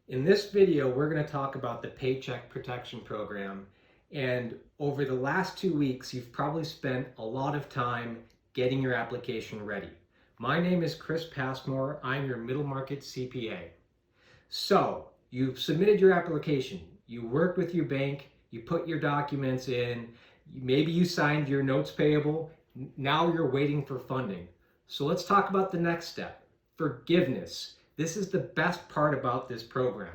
In this video, we're going to talk about the Paycheck Protection Program. And over the last 2 weeks, you've probably spent a lot of time getting your application ready. My name is Chris Passmore. I'm your middle market CPA. So you've submitted your application. You worked with your bank. You put your documents in. Maybe you signed your notes payable. Now you're waiting for funding. So let's talk about the next step, forgiveness. This is the best part about this program.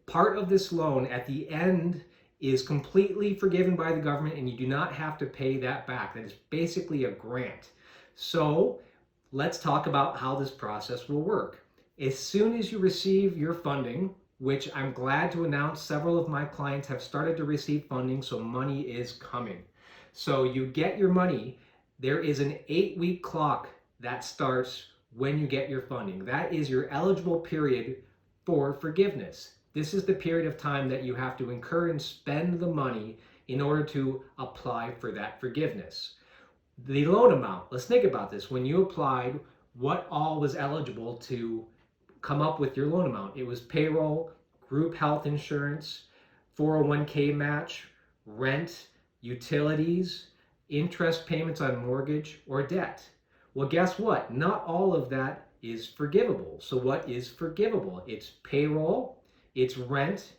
Part of this loan at the end is completely forgiven by the government and you do not have to pay that back. That is basically a grant. So let's talk about how this process will work. As soon as you receive your funding, which I'm glad to announce several of my clients have started to receive funding, so money is coming. So you get your money. There is an 8-week clock that starts when you get your funding. That is your eligible period for forgiveness. This is the period of time that you have to incur and spend the money in order to apply for that forgiveness. The loan amount, let's think about this. When you applied, what all was eligible to come up with your loan amount? It was payroll, group health insurance, 401k match, rent, utilities, interest payments on mortgage, or debt. Well, guess what? Not all of that is forgivable. So what is forgivable? It's payroll, it's rent,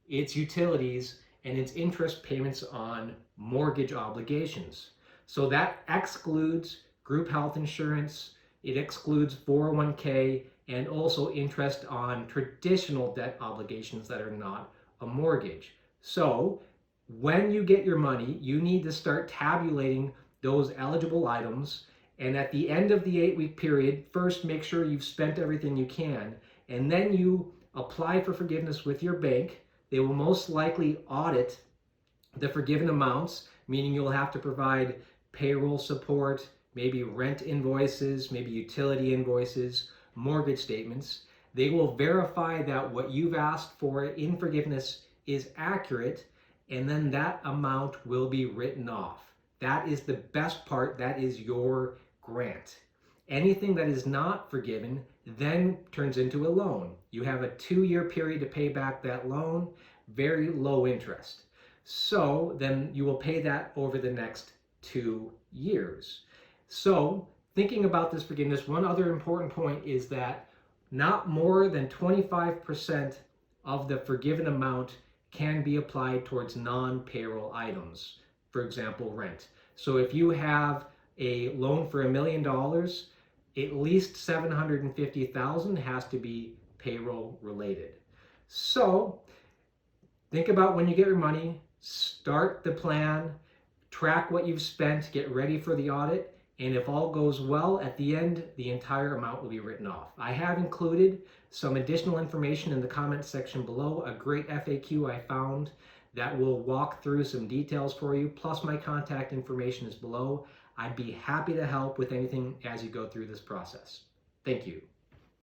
it's utilities, and it's interest payments on mortgage obligations. So that excludes group health insurance, it excludes 401k, and also interest on traditional debt obligations that are not a mortgage. So when you get your money, you need to start tabulating those eligible items. And at the end of the 8-week period, first make sure you've spent everything you can, and then you apply for forgiveness with your bank. They will most likely audit the forgiven amounts, meaning you'll have to provide payroll support, maybe rent invoices, maybe utility invoices, mortgage statements. They will verify that what you've asked for in forgiveness is accurate, and then that amount will be written off. That is the best part. That is your grant. Anything that is not forgiven then turns into a loan. You have a 2-year period to pay back that loan, very low interest. So then you will pay that over the next 2 years. So thinking about this forgiveness, one other important point is that not more than 25% of the forgiven amount can be applied towards non-payroll items, for example, rent. So if you have a loan for $1 million, at least $750,000 has to be payroll related. So think about when you get your money, start the plan, track what you've spent, get ready for the audit, and if all goes well, at the end, the entire amount will be written off. I have included some additional information in the comment section below, a great FAQ I found that will walk through some details for you, plus my contact information is below. I'd be happy to help with anything as you go through this process. Thank you.